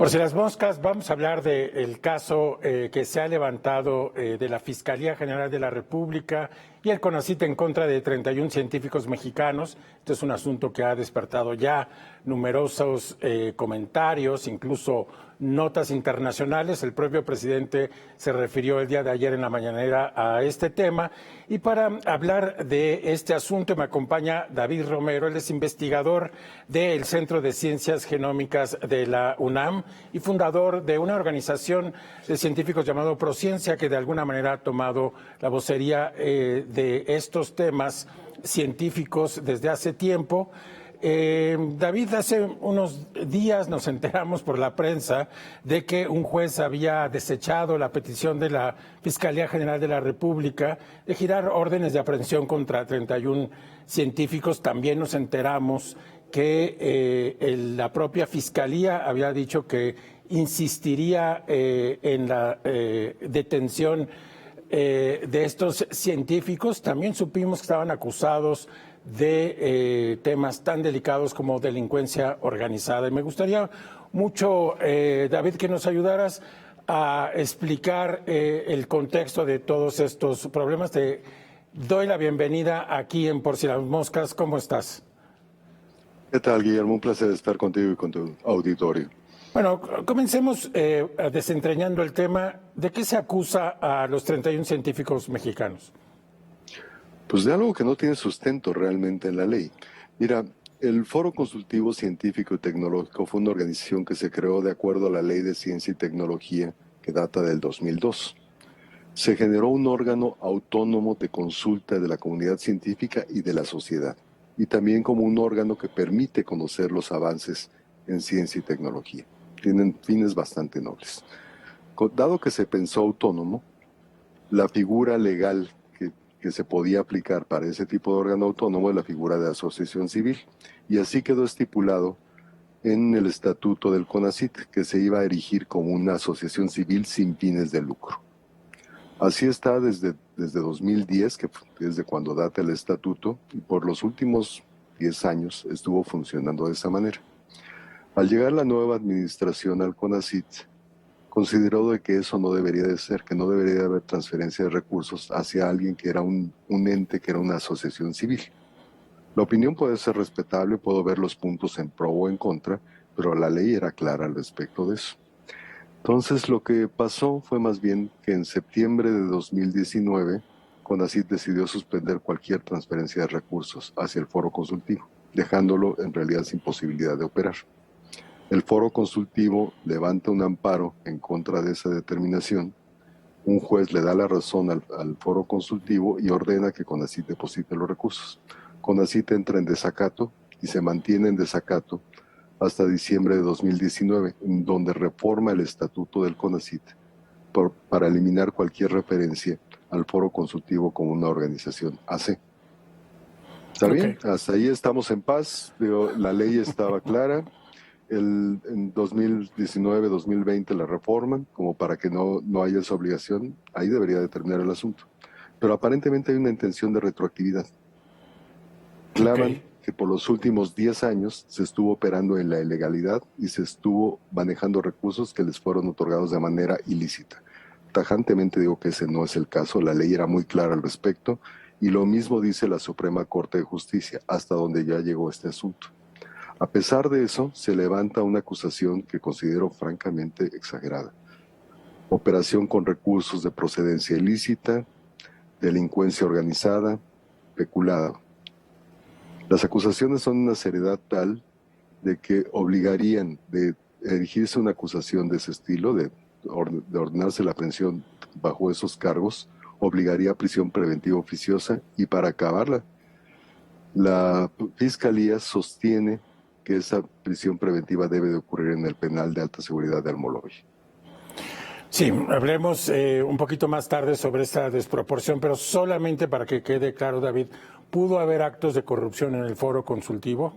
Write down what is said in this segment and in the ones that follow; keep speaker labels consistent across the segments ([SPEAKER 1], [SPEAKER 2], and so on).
[SPEAKER 1] Por si las moscas, vamos a hablar del caso que se ha levantado de la Fiscalía General de la República y el CONACYT en contra de 31 científicos mexicanos. Este es un asunto que ha despertado ya numerosos comentarios, incluso notas internacionales. El propio presidente se refirió el día de ayer en la mañanera a este tema. Y para hablar de este asunto me acompaña David Romero. Él es investigador del Centro de Ciencias Genómicas de la UNAM y fundador de una organización de científicos llamado Prociencia, que de alguna manera ha tomado la vocería de estos temas científicos desde hace tiempo. David, hace unos días nos enteramos por la prensa de que un juez había desechado la petición de la Fiscalía General de la República de girar órdenes de aprehensión contra 31 científicos. También nos enteramos que la propia Fiscalía había dicho que insistiría en la detención de estos científicos. También supimos que estaban acusados de temas tan delicados como delincuencia organizada. Y me gustaría mucho, David, que nos ayudaras a explicar el contexto de todos estos problemas. Te doy la bienvenida aquí en Por si las moscas. ¿Cómo estás?
[SPEAKER 2] ¿Qué tal, Guillermo? Un placer estar contigo y con tu auditorio.
[SPEAKER 1] Bueno, comencemos desentrañando el tema. ¿De qué se acusa a los 31 científicos mexicanos?
[SPEAKER 2] Pues de algo que no tiene sustento realmente en la ley. Mira, el Foro Consultivo Científico y Tecnológico fue una organización que se creó de acuerdo a la Ley de Ciencia y Tecnología que data del 2002. Se generó un órgano autónomo de consulta de la comunidad científica y de la sociedad, y también como un órgano que permite conocer los avances en ciencia y tecnología. Tienen fines bastante nobles. Dado que se pensó autónomo, la figura legal que se podía aplicar para ese tipo de órgano autónomo es la figura de asociación civil, y así quedó estipulado en el estatuto del CONACYT, que se iba a erigir como una asociación civil sin fines de lucro. Así está desde 2010, que desde cuando data el estatuto, y por los últimos 10 años estuvo funcionando de esa manera. Al llegar la nueva administración al CONACYT, consideró de que eso no debería de ser, que no debería de haber transferencia de recursos hacia alguien que era un ente, que era una asociación civil. La opinión puede ser respetable, puedo ver los puntos en pro o en contra, pero la ley era clara al respecto de eso. Entonces lo que pasó fue más bien que en septiembre de 2019, CONACYT decidió suspender cualquier transferencia de recursos hacia el foro consultivo, dejándolo en realidad sin posibilidad de operar. El foro consultivo levanta un amparo en contra de esa determinación. Un juez le da la razón al foro consultivo y ordena que CONACYT deposite los recursos. CONACYT entra en desacato y se mantiene en desacato hasta diciembre de 2019, en donde reforma el estatuto del CONACYT para eliminar cualquier referencia al foro consultivo como una organización AC. ¿Está bien? Hasta ahí estamos en paz. La ley estaba clara. En 2019-2020 la reforman como para que no haya esa obligación. Ahí debería de terminar el asunto. Pero aparentemente hay una intención de retroactividad. Claman que por los últimos 10 años se estuvo operando en la ilegalidad y se estuvo manejando recursos que les fueron otorgados de manera ilícita. Tajantemente digo que ese no es el caso. La ley era muy clara al respecto y lo mismo dice la Suprema Corte de Justicia, hasta donde ya llegó este asunto. A pesar de eso, se levanta una acusación que considero francamente exagerada. Operación con recursos de procedencia ilícita, delincuencia organizada, peculado. Las acusaciones son de una seriedad tal de que obligarían de erigirse una acusación de ese estilo, de ordenarse la aprehensión bajo esos cargos, obligaría a prisión preventiva oficiosa, y para acabarla, la Fiscalía sostiene que esa prisión preventiva debe de ocurrir en el penal de alta seguridad de Almoloya.
[SPEAKER 1] Sí, hablemos un poquito más tarde sobre esta desproporción, pero solamente para que quede claro, David, ¿pudo haber actos de corrupción en el foro consultivo?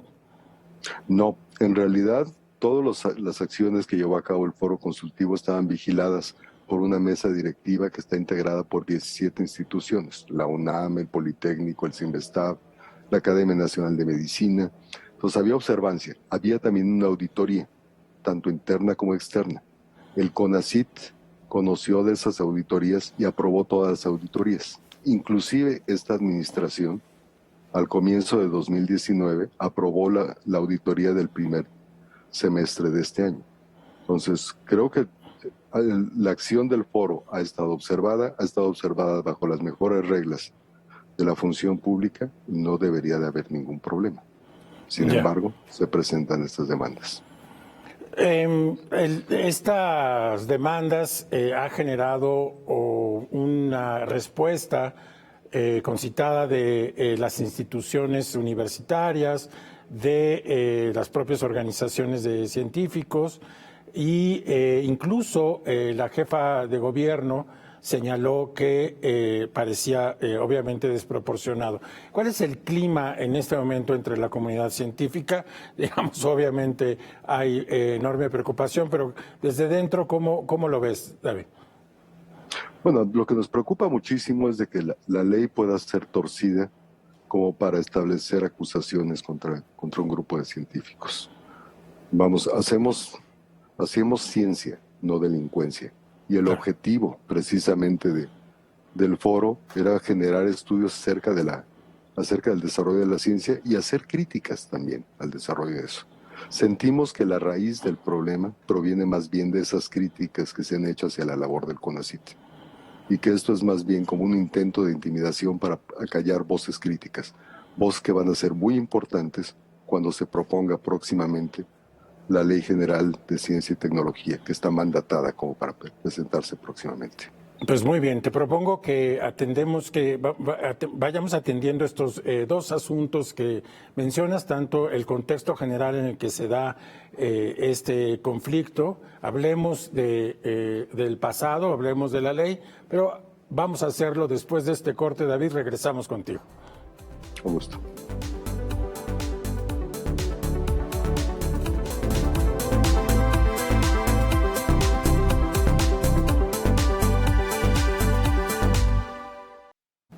[SPEAKER 2] No, en realidad todas las acciones que llevó a cabo el foro consultivo estaban vigiladas por una mesa directiva que está integrada por 17 instituciones, la UNAM, el Politécnico, el CINVESTAB, la Academia Nacional de Medicina. Entonces había observancia, había también una auditoría. tanto interna como externa. El CONACYT conoció de esas auditorías y aprobó todas las auditorías. Inclusive esta administración, al comienzo de 2019, aprobó la auditoría del primer semestre de este año. Entonces, creo que la acción del foro ha estado observada bajo las mejores reglas de la función pública y no debería de haber ningún problema. Sin embargo, se presentan estas demandas.
[SPEAKER 1] Estas demandas ha generado una respuesta concitada de las instituciones universitarias, de las propias organizaciones de científicos y incluso la jefa de gobierno señaló que parecía obviamente desproporcionado. ¿Cuál es el clima en este momento entre la comunidad científica? Digamos, obviamente hay enorme preocupación, pero desde dentro, ¿cómo lo ves, David?
[SPEAKER 2] Bueno, lo que nos preocupa muchísimo es de que la ley pueda ser torcida como para establecer acusaciones contra un grupo de científicos. Vamos, hacemos ciencia, no delincuencia. Y el objetivo precisamente del foro era generar estudios acerca del desarrollo de la ciencia y hacer críticas también al desarrollo de eso. Sentimos que la raíz del problema proviene más bien de esas críticas que se han hecho hacia la labor del CONACYT y que esto es más bien como un intento de intimidación para acallar voces críticas, voces que van a ser muy importantes cuando se proponga próximamente la Ley General de Ciencia y Tecnología, que está mandatada como para presentarse próximamente.
[SPEAKER 1] Pues muy bien, te propongo que vayamos atendiendo estos dos asuntos que mencionas, tanto el contexto general en el que se da este conflicto, hablemos del pasado, hablemos de la ley, pero vamos a hacerlo después de este corte. David, regresamos contigo.
[SPEAKER 2] Con gusto.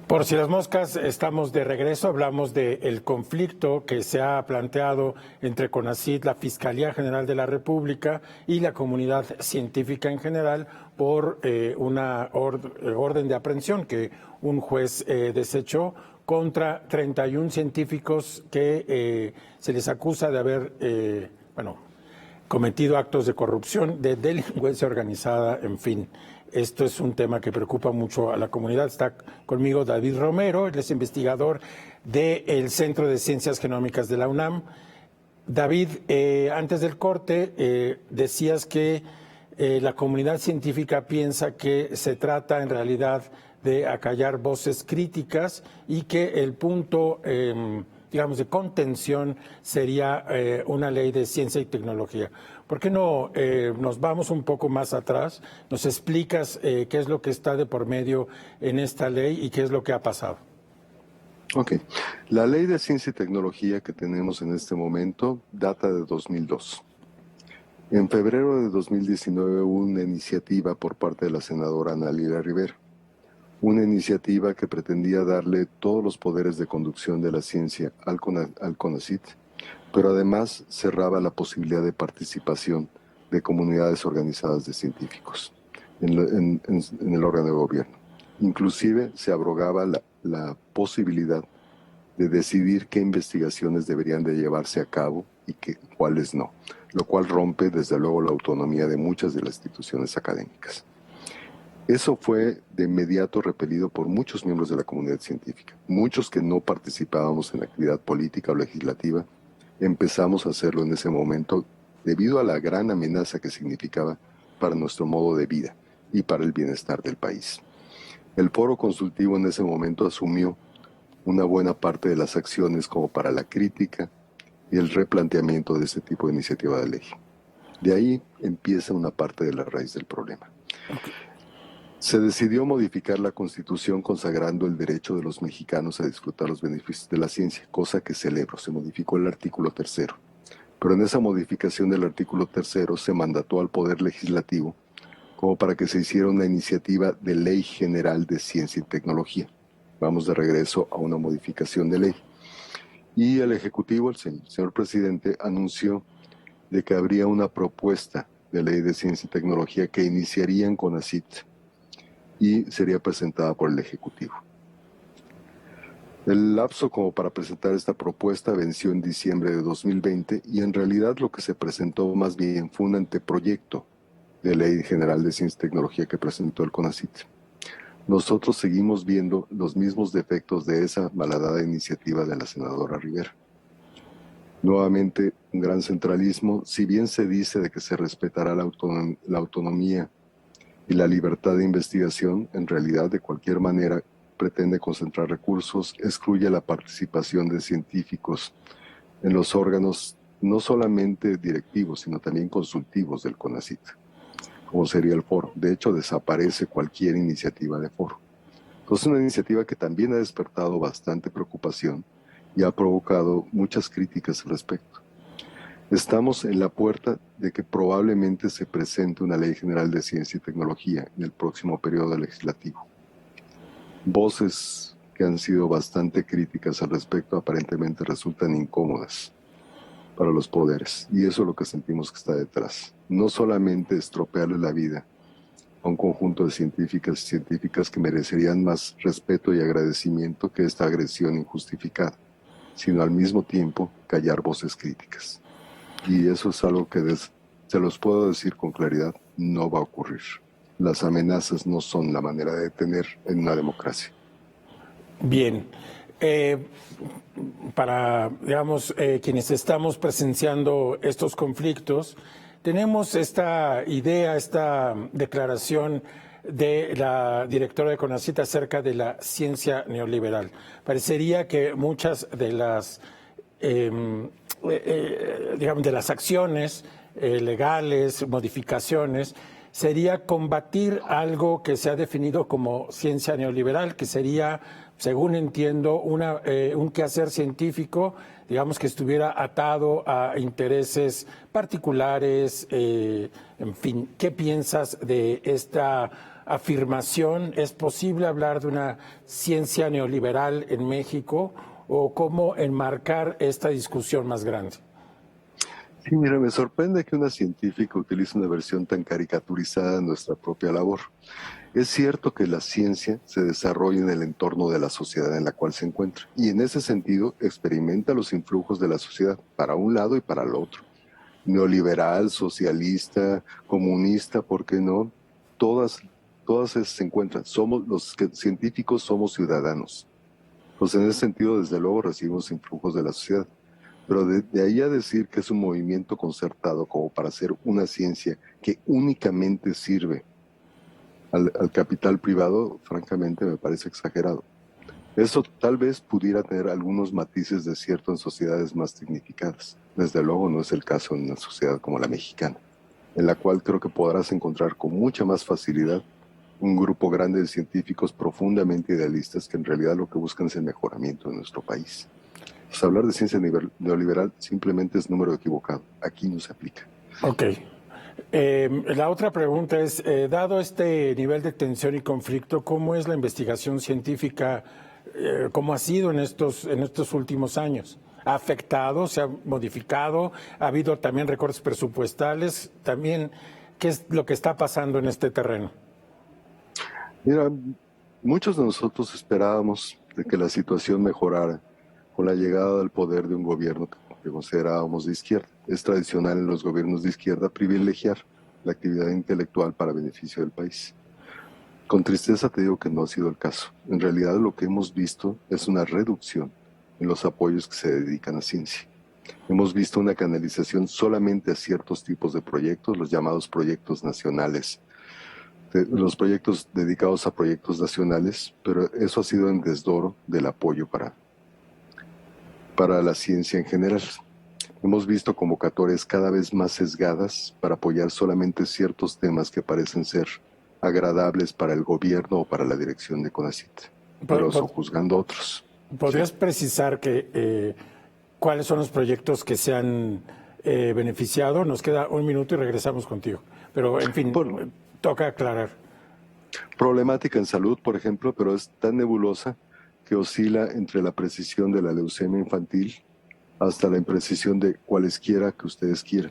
[SPEAKER 1] Por si las moscas, estamos de regreso, hablamos del conflicto que se ha planteado entre CONACYT, la Fiscalía General de la República y la comunidad científica en general por una orden de aprehensión que un juez desechó contra 31 científicos que se les acusa de haber, cometido actos de corrupción, de delincuencia organizada, en fin. Esto es un tema que preocupa mucho a la comunidad. Está conmigo David Romero, él es investigador del Centro de Ciencias Genómicas de la UNAM. David, antes del corte decías que la comunidad científica piensa que se trata en realidad de acallar voces críticas y que el punto, digamos, de contención sería una ley de ciencia y tecnología. ¿Por qué no nos vamos un poco más atrás? Nos explicas qué es lo que está de por medio en esta ley y qué es lo que ha pasado.
[SPEAKER 2] Ok. La ley de ciencia y tecnología que tenemos en este momento data de 2002. En febrero de 2019 hubo una iniciativa por parte de la senadora Ana Lila Rivera. Una iniciativa que pretendía darle todos los poderes de conducción de la ciencia al CONACYT, pero además cerraba la posibilidad de participación de comunidades organizadas de científicos en el órgano de gobierno. Inclusive se abrogaba la posibilidad de decidir qué investigaciones deberían de llevarse a cabo y cuáles no, lo cual rompe desde luego la autonomía de muchas de las instituciones académicas. Eso fue de inmediato repelido por muchos miembros de la comunidad científica. Muchos que no participábamos en la actividad política o legislativa, empezamos a hacerlo en ese momento debido a la gran amenaza que significaba para nuestro modo de vida y para el bienestar del país. El foro consultivo en ese momento asumió una buena parte de las acciones como para la crítica y el replanteamiento de este tipo de iniciativa de ley. De ahí empieza una parte de la raíz del problema. Se decidió modificar la Constitución consagrando el derecho de los mexicanos a disfrutar los beneficios de la ciencia, cosa que celebro. Se modificó el artículo 3. Pero en esa modificación del artículo 3 se mandató al Poder Legislativo como para que se hiciera una iniciativa de Ley General de Ciencia y Tecnología. Vamos de regreso a una modificación de ley. Y el Ejecutivo, el señor presidente, anunció de que habría una propuesta de ley de ciencia y tecnología que iniciaría en CONACYT y sería presentada por el Ejecutivo. El lapso como para presentar esta propuesta venció en diciembre de 2020 y en realidad lo que se presentó más bien fue un anteproyecto de Ley General de Ciencia y Tecnología que presentó el CONACYT. Nosotros seguimos viendo los mismos defectos de esa malhadada iniciativa de la senadora Rivera. Nuevamente, un gran centralismo, si bien se dice de que se respetará la autonomía y la libertad de investigación, en realidad de cualquier manera pretende concentrar recursos, excluye la participación de científicos en los órganos no solamente directivos, sino también consultivos del CONACYT, como sería el foro. De hecho, desaparece cualquier iniciativa de foro. Entonces, una iniciativa que también ha despertado bastante preocupación y ha provocado muchas críticas al respecto. Estamos en la puerta de que probablemente se presente una Ley General de Ciencia y Tecnología en el próximo periodo legislativo. Voces que han sido bastante críticas al respecto aparentemente resultan incómodas para los poderes, y eso es lo que sentimos que está detrás. No solamente estropearle la vida a un conjunto de científicas y científicas que merecerían más respeto y agradecimiento que esta agresión injustificada, sino al mismo tiempo callar voces críticas. Y eso es algo que se los puedo decir con claridad, no va a ocurrir. Las amenazas no son la manera de tener en una democracia.
[SPEAKER 1] Bien. Para, digamos, quienes estamos presenciando estos conflictos, tenemos esta idea, esta declaración de la directora de CONACYT acerca de la ciencia neoliberal. Parecería que muchas de las, digamos, de las acciones legales, modificaciones, sería combatir algo que se ha definido como ciencia neoliberal, que sería, según entiendo, un quehacer científico, digamos, que estuviera atado a intereses particulares. En fin, ¿qué piensas de esta afirmación? ¿Es posible hablar de una ciencia neoliberal en México o cómo enmarcar esta discusión más grande?
[SPEAKER 2] Sí, mira, me sorprende que una científica utilice una versión tan caricaturizada de nuestra propia labor. Es cierto que la ciencia se desarrolla en el entorno de la sociedad en la cual se encuentra y en ese sentido experimenta los influjos de la sociedad para un lado y para el otro. Neoliberal, socialista, comunista, ¿por qué no? Todas esas se encuentran. Científicos somos ciudadanos. Pues en ese sentido, desde luego, recibimos influjos de la sociedad. Pero de ahí a decir que es un movimiento concertado como para hacer una ciencia que únicamente sirve al capital privado, francamente me parece exagerado. Eso tal vez pudiera tener algunos matices de cierto en sociedades más dignificadas. Desde luego no es el caso en una sociedad como la mexicana, en la cual creo que podrás encontrar con mucha más facilidad un grupo grande de científicos profundamente idealistas que en realidad lo que buscan es el mejoramiento de nuestro país. Pues hablar de ciencia neoliberal simplemente es número equivocado. Aquí no se aplica.
[SPEAKER 1] Ok. La otra pregunta es, dado este nivel de tensión y conflicto, ¿cómo es la investigación científica? ¿Cómo ha sido en estos últimos años? ¿Ha afectado? ¿Se ha modificado? ¿Ha habido también recortes presupuestales? También, ¿qué es lo que está pasando en este terreno?
[SPEAKER 2] Mira, muchos de nosotros esperábamos de que la situación mejorara con la llegada al poder de un gobierno que considerábamos de izquierda. Es tradicional en los gobiernos de izquierda privilegiar la actividad intelectual para beneficio del país. Con tristeza te digo que no ha sido el caso. En realidad lo que hemos visto es una reducción en los apoyos que se dedican a ciencia. Hemos visto una canalización solamente a ciertos tipos de proyectos, los llamados proyectos nacionales, los proyectos dedicados a proyectos nacionales, pero eso ha sido en desdoro del apoyo para la ciencia en general. Hemos visto convocatorias cada vez más sesgadas para apoyar solamente ciertos temas que parecen ser agradables para el gobierno o para la dirección de CONACYT, pero sojuzgando otros.
[SPEAKER 1] ¿Podrías precisar cuáles son los proyectos que se han beneficiado? Nos queda un minuto y regresamos contigo. Pero, en fin, toca aclarar.
[SPEAKER 2] Problemática en salud, por ejemplo, pero es tan nebulosa que oscila entre la precisión de la leucemia infantil hasta la imprecisión de cualesquiera que ustedes quieran.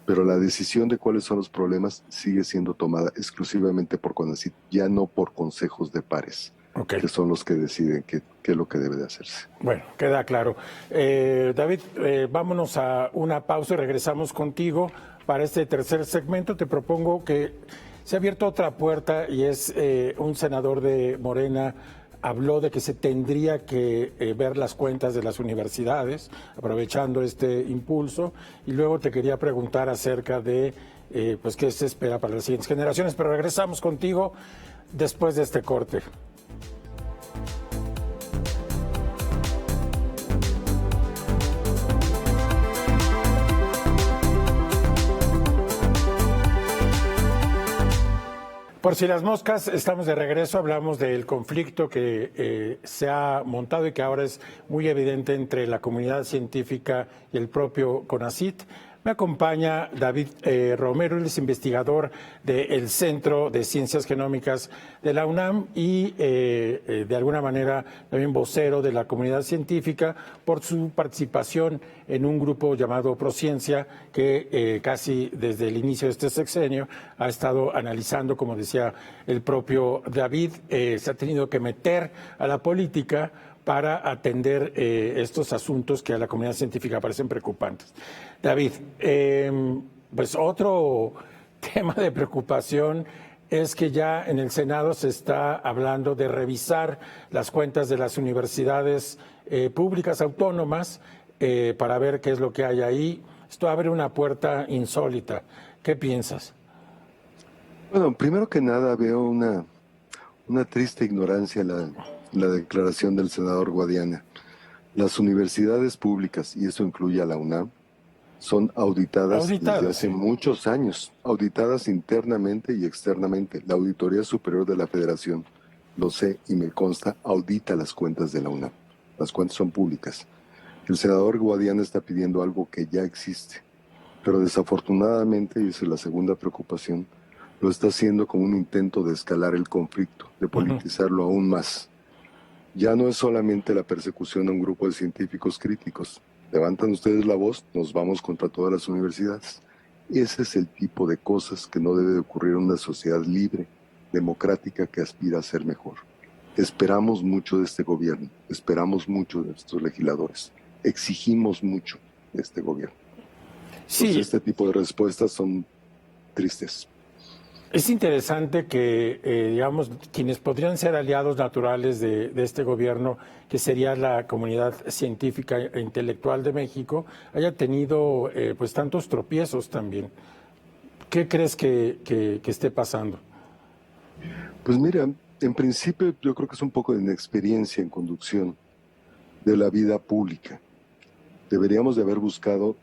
[SPEAKER 2] pero la decisión de cuáles son los problemas sigue siendo tomada exclusivamente por CONACYT, ya no por consejos de pares, que son los que deciden qué es lo que debe de hacerse.
[SPEAKER 1] Bueno, queda claro. David, vámonos a una pausa y regresamos contigo para este tercer segmento. Te propongo que se ha abierto otra puerta y es un senador de Morena habló de que se tendría que ver las cuentas de las universidades, aprovechando este impulso, y luego te quería preguntar acerca de pues qué se espera para las siguientes generaciones, pero regresamos contigo después de este corte. Por si las moscas, estamos de regreso, hablamos del conflicto que se ha montado y que ahora es muy evidente entre la comunidad científica y el propio CONACYT. Me acompaña David Romero, él es investigador del Centro de Ciencias Genómicas de la UNAM y de alguna manera también vocero de la comunidad científica por su participación en un grupo llamado Prociencia que casi desde el inicio de este sexenio ha estado analizando, como decía el propio David, se ha tenido que meter a la política para atender estos asuntos que a la comunidad científica parecen preocupantes. David, pues otro tema de preocupación es que ya en el Senado se está hablando de revisar las cuentas de las universidades públicas autónomas para ver qué es lo que hay ahí. Esto abre una puerta insólita. ¿Qué piensas?
[SPEAKER 2] Bueno, primero que nada veo una triste ignorancia en la declaración del senador Guadiana. Las universidades públicas, y eso incluye a la UNAM, son auditadas desde hace muchos años, auditadas internamente y externamente. La Auditoría Superior de la Federación, lo sé y me consta, audita las cuentas de la UNAM. Las cuentas son públicas. El senador Guadiana está pidiendo algo que ya existe, pero desafortunadamente, y esa es la segunda preocupación, lo está haciendo como un intento de escalar el conflicto, de politizarlo aún más. Ya no es solamente la persecución a un grupo de científicos críticos. Levantan ustedes la voz, nos vamos contra todas las universidades. Ese es el tipo de cosas que no debe de ocurrir en una sociedad libre, democrática, que aspira a ser mejor. Esperamos mucho de este gobierno, esperamos mucho de estos legisladores, exigimos mucho de este gobierno. Sí. Entonces, este tipo de respuestas son tristes.
[SPEAKER 1] Es interesante que, digamos, quienes podrían ser aliados naturales de este gobierno, que sería la comunidad científica e intelectual de México, haya tenido pues tantos tropiezos también. ¿Qué crees que esté pasando?
[SPEAKER 2] Pues mira, en principio yo creo que es un poco de inexperiencia en conducción de la vida pública. Deberíamos de haber buscado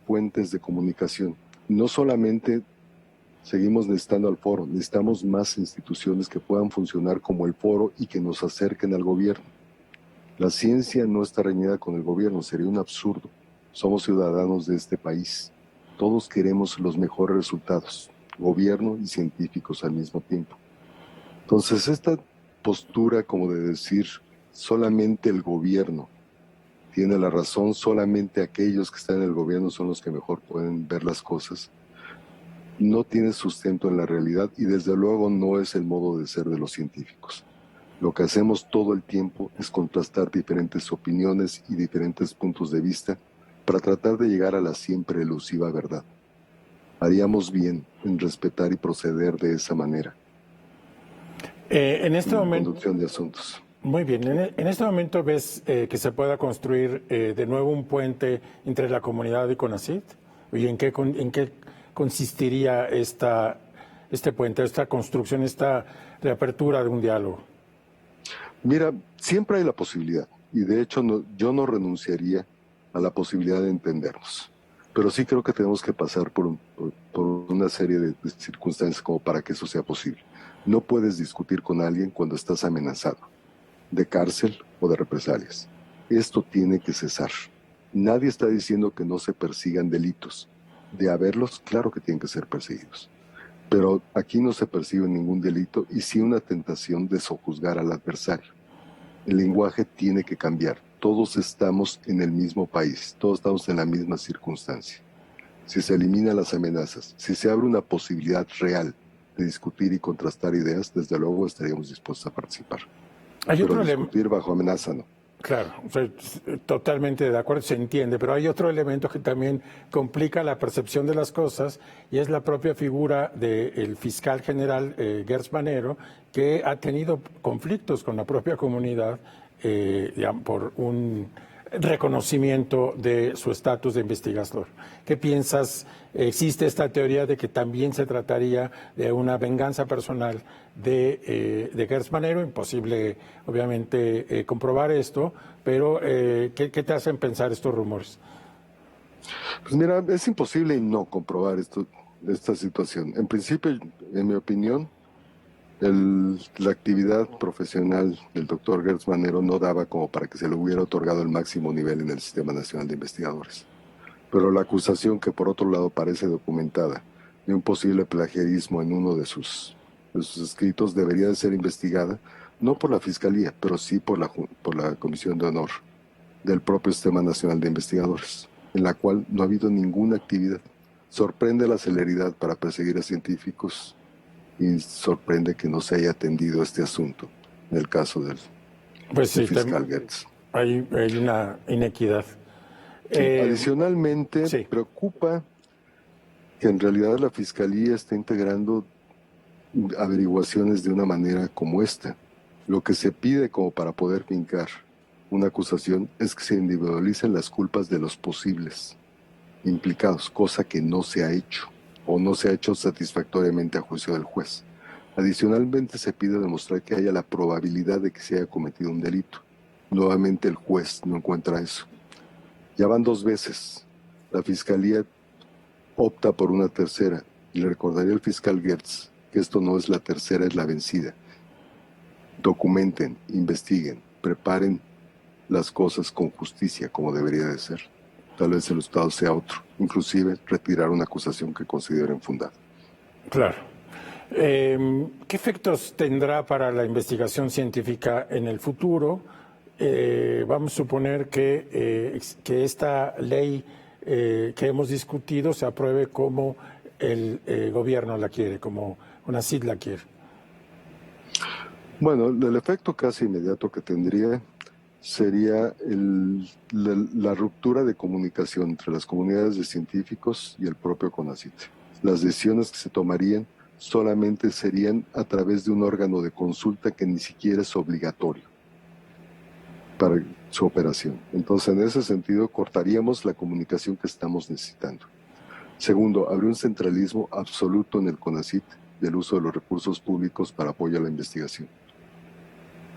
[SPEAKER 2] fuentes de comunicación, no solamente. Seguimos necesitando al foro, necesitamos más instituciones que puedan funcionar como el foro y que nos acerquen al gobierno. La ciencia no está reñida con el gobierno, sería un absurdo. Somos ciudadanos de este país, todos queremos los mejores resultados, gobierno y científicos al mismo tiempo. Entonces esta postura como de decir solamente el gobierno tiene la razón, solamente aquellos que están en el gobierno son los que mejor pueden ver las cosas, no tiene sustento en la realidad y desde luego no es el modo de ser de los científicos. Lo que hacemos todo el tiempo es contrastar diferentes opiniones y diferentes puntos de vista para tratar de llegar a la siempre elusiva verdad. Haríamos bien en respetar y proceder de esa manera.
[SPEAKER 1] En este momento,
[SPEAKER 2] conducción de asuntos.
[SPEAKER 1] Muy bien, en este momento ves que se pueda construir de nuevo un puente entre la comunidad y CONACYT. ¿Y en qué consistiría este puente, esta construcción, esta reapertura de un diálogo?
[SPEAKER 2] Mira, siempre hay la posibilidad, y de hecho yo no renunciaría a la posibilidad de entendernos, pero sí creo que tenemos que pasar por una serie de circunstancias como para que eso sea posible. No puedes discutir con alguien cuando estás amenazado de cárcel o de represalias. Esto tiene que cesar. Nadie está diciendo que no se persigan delitos. De haberlos, claro que tienen que ser perseguidos. Pero aquí no se percibe ningún delito y sí una tentación de sojuzgar al adversario. El lenguaje tiene que cambiar. Todos estamos en el mismo país, todos estamos en la misma circunstancia. si se eliminan las amenazas, si se abre una posibilidad real de discutir y contrastar ideas, desde luego estaríamos dispuestos a participar.
[SPEAKER 1] Hay
[SPEAKER 2] Pero
[SPEAKER 1] otro
[SPEAKER 2] discutir bajo amenaza no.
[SPEAKER 1] Claro, o sea, totalmente de acuerdo, se entiende, pero hay otro elemento que también complica la percepción de las cosas y es la propia figura del fiscal general Gertz Manero, que ha tenido conflictos con la propia comunidad digamos, por un reconocimiento de su estatus de investigador. ¿Qué piensas? Existe esta teoría de que también se trataría de una venganza personal de Gertz Manero, imposible obviamente comprobar esto, pero ¿qué te hacen pensar estos rumores?
[SPEAKER 2] Pues mira, es imposible no comprobar esta situación. En principio, en mi opinión, la actividad profesional del doctor Gertz Manero no daba como para que se le hubiera otorgado el máximo nivel en el Sistema Nacional de Investigadores. Pero la acusación, que por otro lado parece documentada, de un posible plagiarismo en uno de sus escritos, debería de ser investigada, no por la Fiscalía, pero sí por la Comisión de Honor del propio Sistema Nacional de Investigadores, en la cual no ha habido ninguna actividad. Sorprende la celeridad para perseguir a científicos y sorprende que no se haya atendido este asunto en el caso del fiscal Gertz.
[SPEAKER 1] Hay una inequidad.
[SPEAKER 2] Sí, adicionalmente,
[SPEAKER 1] sí.
[SPEAKER 2] preocupa que en realidad la Fiscalía está integrando averiguaciones de una manera como esta. Lo que se pide como para poder fincar una acusación es que se individualicen las culpas de los posibles implicados, cosa que no se ha hecho o no se ha hecho satisfactoriamente a juicio del juez. Adicionalmente, se pide demostrar que haya la probabilidad de que se haya cometido un delito. Nuevamente el juez no encuentra eso. Ya van 2 veces. La Fiscalía opta por una tercera, y le recordaría al fiscal Gertz que esto no es la tercera, es la vencida. Documenten, investiguen, preparen las cosas con justicia, como debería de ser. Tal vez el resultado sea otro, inclusive retirar una acusación que consideren fundada.
[SPEAKER 1] Claro. ¿Qué efectos tendrá para la investigación científica en el futuro? Vamos a suponer que esta ley que hemos discutido se apruebe como el gobierno la quiere, como CONACYT la quiere.
[SPEAKER 2] Bueno, el efecto casi inmediato que tendría sería la ruptura de comunicación entre las comunidades de científicos y el propio CONACYT. Las decisiones que se tomarían solamente serían a través de un órgano de consulta que ni siquiera es obligatorio para su operación. Entonces, en ese sentido, cortaríamos la comunicación que estamos necesitando. Segundo, habría un centralismo absoluto en el CONACYT del uso de los recursos públicos para apoyo a la investigación.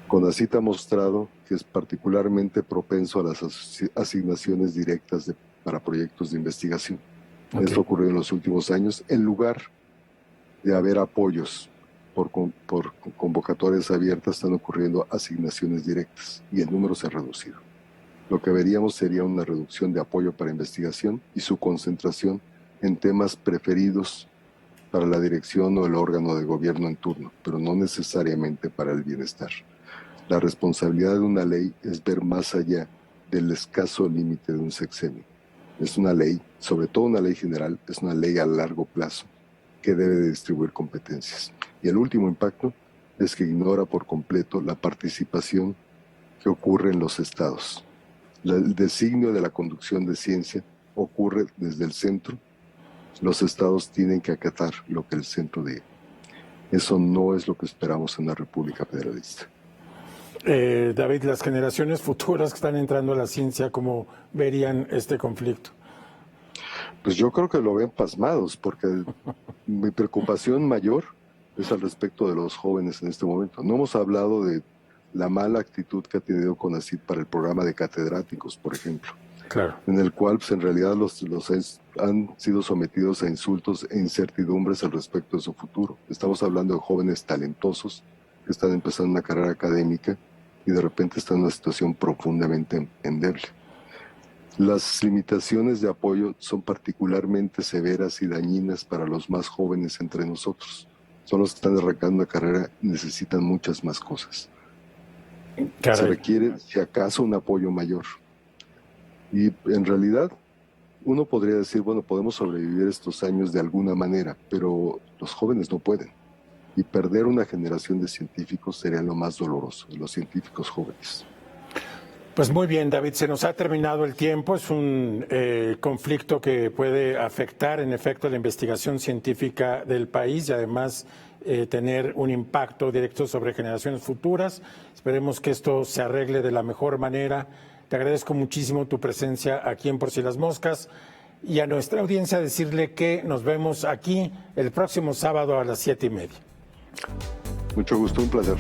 [SPEAKER 2] CONACYT ha mostrado que es particularmente propenso a las asignaciones directas para proyectos de investigación. Okay. Esto ocurrió en los últimos años, en lugar de haber apoyos por convocatorias abiertas, están ocurriendo asignaciones directas y el número se ha reducido. Lo que veríamos sería una reducción de apoyo para investigación y su concentración en temas preferidos para la dirección o el órgano de gobierno en turno, pero no necesariamente para el bienestar. La responsabilidad de una ley es ver más allá del escaso límite de un sexenio. Es una ley, sobre todo una ley general, es una ley a largo plazo que debe de distribuir competencias. Y el último impacto es que ignora por completo la participación que ocurre en los estados. El designio de la conducción de ciencia ocurre desde el centro. Los estados tienen que acatar lo que el centro diga. Eso no es lo que esperamos en una república federalista.
[SPEAKER 1] David, las generaciones futuras que están entrando a la ciencia, ¿cómo verían este conflicto?
[SPEAKER 2] Pues yo creo que lo ven pasmados, porque mi preocupación mayor es al respecto de los jóvenes en este momento. No hemos hablado de la mala actitud que ha tenido CONACYT para el programa de catedráticos, por ejemplo.
[SPEAKER 1] Claro.
[SPEAKER 2] En el cual, pues, en realidad los han sido sometidos a insultos e incertidumbres al respecto de su futuro. Estamos hablando de jóvenes talentosos que están empezando una carrera académica y de repente están en una situación profundamente endeble. Las limitaciones de apoyo son particularmente severas y dañinas para los más jóvenes entre nosotros. Son los que están arrancando una carrera y necesitan muchas más cosas. Caray. Se requiere, si acaso, un apoyo mayor. Y en realidad, Uno podría decir, bueno, podemos sobrevivir estos años de alguna manera, pero los jóvenes no pueden. Y perder una generación de científicos sería lo más doloroso, de los científicos jóvenes.
[SPEAKER 1] Pues muy bien, David, se nos ha terminado el tiempo. Es un conflicto que puede afectar, en efecto, la investigación científica del país y además tener un impacto directo sobre generaciones futuras. Esperemos que esto se arregle de la mejor manera. Te agradezco muchísimo tu presencia aquí en Por Si las Moscas y a nuestra audiencia decirle que nos vemos aquí el próximo sábado a las 7:30.
[SPEAKER 2] Mucho gusto, un placer.